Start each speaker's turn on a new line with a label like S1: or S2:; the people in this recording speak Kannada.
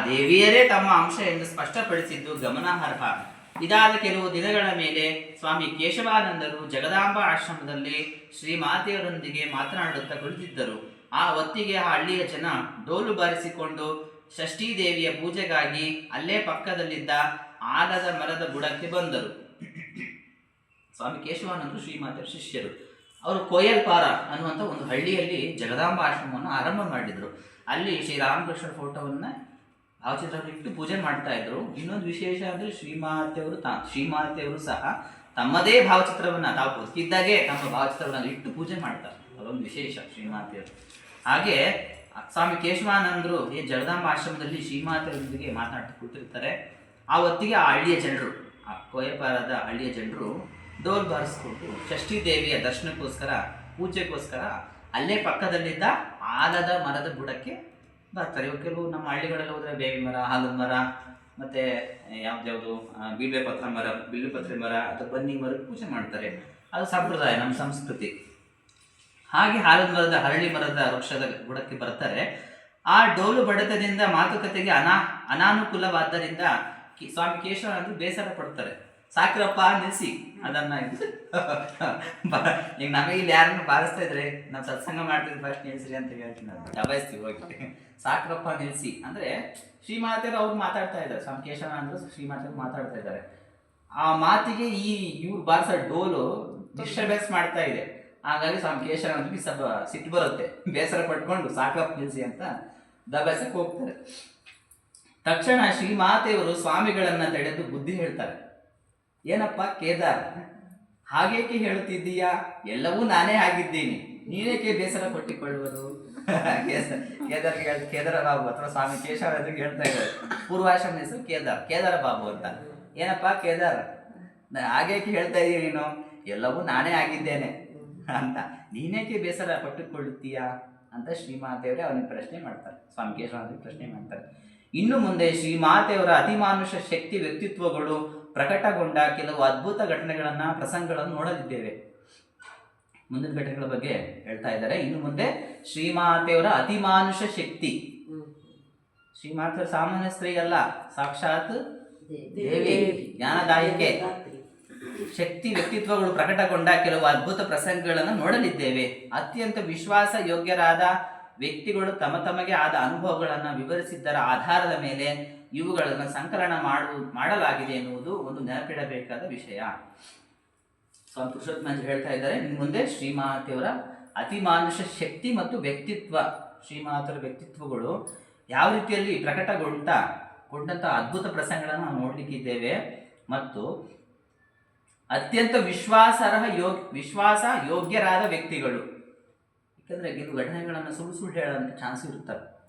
S1: ದೇವಿಯರೇ ತಮ್ಮ ಅಂಶ ಎಂದು ಸ್ಪಷ್ಟಪಡಿಸಿದ್ದು ಗಮನಾರ್ಹ. ಇದಾದ ಕೆಲವು ದಿನಗಳ ಮೇಲೆ ಸ್ವಾಮಿ ಕೇಶವಾನಂದರು ಜಗದಾಂಬಾ ಆಶ್ರಮದಲ್ಲಿ ಶ್ರೀಮಾತೆಯರೊಂದಿಗೆ ಮಾತನಾಡುತ್ತಾ ಕುಳಿತಿದ್ದರು. ಆ ಹೊತ್ತಿಗೆ ಆ ಹಳ್ಳಿಯ ಜನ ಡೋಲು ಬಾರಿಸಿಕೊಂಡು ಷಷ್ಠೀದೇವಿಯ ಪೂಜೆಗಾಗಿ ಅಲ್ಲೇ ಪಕ್ಕದಲ್ಲಿದ್ದ ಆಲದ ಮರದ ಬುಡಕ್ಕೆ ಬಂದರು. ಸ್ವಾಮಿ ಕೇಶವಾನಂದರು ಶ್ರೀಮಾತೆಯ ಶಿಷ್ಯರು. ಅವರು ಕೋಯಲ್ಪಾರ ಅನ್ನುವಂಥ ಒಂದು ಹಳ್ಳಿಯಲ್ಲಿ ಜಗದಾಂಬಾ ಆಶ್ರಮವನ್ನು ಆರಂಭ ಮಾಡಿದರು. ಅಲ್ಲಿ ಶ್ರೀರಾಮಕೃಷ್ಣ ಫೋಟೋವನ್ನು ಭಾವಚಿತ್ರವನ್ನು ಇಟ್ಟು ಪೂಜೆ ಮಾಡ್ತಾ ಇದ್ರು. ಇನ್ನೊಂದು ವಿಶೇಷ ಅಂದರೆ ಶ್ರೀಮಾತೆಯವರು ಸಹ ತಮ್ಮದೇ ಭಾವಚಿತ್ರವನ್ನು ತಾವು ಬದುಕಿದ್ದಾಗೆ ತಮ್ಮ ಭಾವಚಿತ್ರವನ್ನು ಇಟ್ಟು ಪೂಜೆ ಮಾಡ್ತಾರೆ. ಅದೊಂದು ವಿಶೇಷ ಶ್ರೀಮಾತೆಯವರು. ಹಾಗೆ ಸ್ವಾಮಿ ಕೇಶವಾನಂದರು ಈ ಜಗದಾಂಬಾ ಆಶ್ರಮದಲ್ಲಿ ಶ್ರೀಮಾತೆಯರೊಂದಿಗೆ ಮಾತನಾಡ್ತಾ ಕೂತಿರ್ತಾರೆ. ಆ ಹೊತ್ತಿಗೆ ಆ ಹಳ್ಳಿಯ ಜನರು, ಆ ಕೋಯಪಾರದ ಹಳ್ಳಿಯ ಜನರು ಡೋಲ್ ಬಾರಿಸ್ಕೊಂಡು ಷಷ್ಠೀ ದೇವಿಯ ದರ್ಶನಕ್ಕೋಸ್ಕರ ಪೂಜೆಗೋಸ್ಕರ ಅಲ್ಲೇ ಪಕ್ಕದಲ್ಲಿದ್ದ ಆಲದ ಮರದ ಬುಡಕ್ಕೆ ಬರ್ತಾರೆ. ಇವಾಗ ಕೆಲವು ನಮ್ಮ ಹಳ್ಳಿಗಳಲ್ಲಿ ಹೋದರೆ ಬೇವಿನ ಮರ, ಆಲದ ಮರ, ಮತ್ತು ಯಾವ್ದ್ಯಾವುದು ಬಿಲ್ವಪತ್ರೆ ಮರ ಅಥವಾ ಬನ್ನಿ ಮರ ಪೂಜೆ ಮಾಡ್ತಾರೆ. ಅದು ಸಂಪ್ರದಾಯ, ನಮ್ಮ ಸಂಸ್ಕೃತಿ. ಹಾಗೆ ಆಲದ ಮರದ, ಹರಳಿ ಮರದ ವೃಕ್ಷದ ಬುಡಕ್ಕೆ ಬರ್ತಾರೆ. ಆ ಡೋಲು ಬಡಿತದಿಂದ ಮಾತುಕತೆಗೆ ಅನಾನುಕೂಲವಾದ್ದರಿಂದ ಸ್ವಾಮಿ ಕೇಶವಾನಂದರು ಬೇಸರ ಪಡ್ತಾರೆ. ಸಾಕ್ರಪ್ಪ ನಿಲ್ಲಿಸಿ ಅದನ್ನ. ಈಗ ನಮಗೆ ಇಲ್ಲಿ ಯಾರನ್ನು ಬಾರಿಸ್ತಾ ಇದ್ರೆ ನಾವು ಸತ್ಸಂಗ ಮಾಡ್ತಿದ್ವಿ, ಫಸ್ಟ್ ನಿಲ್ಸ್ರಿ ಅಂತ ಹೇಳ್ತೀನಿ, ನಾನು ದಬಾಯಿಸ್ತೀವಿ ಹೋಗಿ. ಸಾಕ್ರಪ್ಪ ನಿಲ್ಲಿಸಿ ಅಂದರೆ ಶ್ರೀಮಾತೆಯರು ಅವ್ರು ಮಾತಾಡ್ತಾ ಇದ್ದಾರೆ. ಸ್ವಾಮಿ ಕೇಶವಾನಂದರು ಶ್ರೀಮಾತೆಯರು ಮಾತಾಡ್ತಾ ಇದ್ದಾರೆ. ಆ ಮಾತಿಗೆ ಇವ್ರು ಬಾರಿಸೋ ಡೋಲು ಡಿಸ್ಟರ್ಬೆನ್ಸ್ ಮಾಡ್ತಾ ಇದೆ. ಹಾಗಾಗಿ ಸ್ವಾಮಿ ಕೇಶವಾನಂದರಿಗೆ ಸ್ವಲ್ಪ ಸಿಟ್ಟು ಬರುತ್ತೆ. ಬೇಸರ ಪಟ್ಕೊಂಡು ಸಾಕ್ರಪ್ಪ ನಿಲ್ಲಿಸಿ ಅಂತ ದಬಾಯಿಸಕ್ಕೆ ಹೋಗ್ತಾರೆ. ತಕ್ಷಣ ಶ್ರೀಮಾತೆಯವರು ಸ್ವಾಮಿಗಳನ್ನ ತಡೆದು ಬುದ್ಧಿ ಹೇಳ್ತಾರೆ. ಏನಪ್ಪ ಕೇದಾರ್, ಹಾಗೇಕೆ ಹೇಳುತ್ತಿದ್ದೀಯಾ? ಎಲ್ಲವೂ ನಾನೇ ಆಗಿದ್ದೀನಿ, ನೀನೇಕೆ ಬೇಸರ ಪಟ್ಟಿಕೊಳ್ಳುವುದು? ಕೇದಾರ ಬಾಬು ಅಥವಾ ಸ್ವಾಮಿ ಕೇಶವಾನಂದರಿಗೆ ಹೇಳ್ತಾ ಇದ್ದಾರೆ. ಪೂರ್ವಾಶ್ರಮ ಹೆಸರು ಕೇದಾರ ಬಾಬು ಅಂತ. ಏನಪ್ಪ ಕೇದಾರ್, ಹಾಗೇಕೆ ಹೇಳ್ತಾ ಇದ್ದೀಯ ನೀನು? ಎಲ್ಲವೂ ನಾನೇ ಆಗಿದ್ದೇನೆ ಅಂತ, ನೀನೇಕೆ ಬೇಸರ ಪಟ್ಟುಕೊಳ್ಳುತ್ತೀಯಾ ಅಂತ ಶ್ರೀಮಾತೆಯವರೇ ಅವನಿಗೆ ಪ್ರಶ್ನೆ ಮಾಡ್ತಾರೆ. ಸ್ವಾಮಿ ಕೇಶವಾನಂದರಿಗೆ ಪ್ರಶ್ನೆ ಮಾಡ್ತಾರೆ. ಇನ್ನು ಮುಂದೆ ಶ್ರೀಮಾತೆಯವರ ಅತಿಮಾನುಷ ಶಕ್ತಿ ವ್ಯಕ್ತಿತ್ವಗಳು ಪ್ರಕಟಗೊಂಡ ಕೆಲವು ಅದ್ಭುತ ಪ್ರಸಂಗಗಳನ್ನು ನೋಡಲಿದ್ದೇವೆ. ಮುಂದಿನ ಘಟನೆಗಳ ಬಗ್ಗೆ ಹೇಳ್ತಾ ಇದ್ದಾರೆ. ಇನ್ನು ಮುಂದೆ ಶ್ರೀಮಾತೆಯವರ ಅತಿಮಾನುಷ ಶಕ್ತಿ, ಶ್ರೀಮಾತೆಯವರ ಸಾಮಾನ್ಯ ಸ್ತ್ರೀ ಅಲ್ಲ, ಸಾಕ್ಷಾತ್ ದೇವಿ, ಜ್ಞಾನದಾಯಿಕೆ, ಶಕ್ತಿ ವ್ಯಕ್ತಿತ್ವಗಳು ಪ್ರಕಟಗೊಂಡ ಕೆಲವು ಅದ್ಭುತ ಪ್ರಸಂಗಗಳನ್ನು ನೋಡಲಿದ್ದೇವೆ. ಅತ್ಯಂತ ವಿಶ್ವಾಸ ಯೋಗ್ಯರಾದ ವ್ಯಕ್ತಿಗಳು ತಮಗೆ ಆದ ಅನುಭವಗಳನ್ನು ವಿವರಿಸಿದ್ದರ ಆಧಾರದ ಮೇಲೆ ಇವುಗಳನ್ನು ಸಂಕಲನ ಮಾಡಲಾಗಿದೆ ಎನ್ನುವುದು ಒಂದು ನೆನಪಿಡಬೇಕಾದ ವಿಷಯ. ಸ್ವಾಮಿ ಪುರುಷೋತ್ತಮ ಹೇಳ್ತಾ ಇದ್ದಾರೆ. ಇನ್ನು ಮುಂದೆ ಶ್ರೀಮಾತೆಯವರ ಅತಿಮಾನುಷ ಶಕ್ತಿ ಮತ್ತು ವ್ಯಕ್ತಿತ್ವ, ಶ್ರೀಮಾತೆಯವರ ವ್ಯಕ್ತಿತ್ವಗಳು ಯಾವ ರೀತಿಯಲ್ಲಿ ಪ್ರಕಟಗೊಂಡಂಥ ಅದ್ಭುತ ಪ್ರಸಂಗಗಳನ್ನು ನಾವು ನೋಡಲಿಕ್ಕಿದ್ದೇವೆ. ಮತ್ತು ಅತ್ಯಂತ ವಿಶ್ವಾಸ ಯೋಗ್ಯರಾದ ವ್ಯಕ್ತಿಗಳು, ಯಾಕಂದರೆ ಕೆಲವು ಘಟನೆಗಳನ್ನು ಸುಳ್ಳು ಹೇಳೋಂಥ ಚಾನ್ಸ್ ಇರುತ್ತವೆ.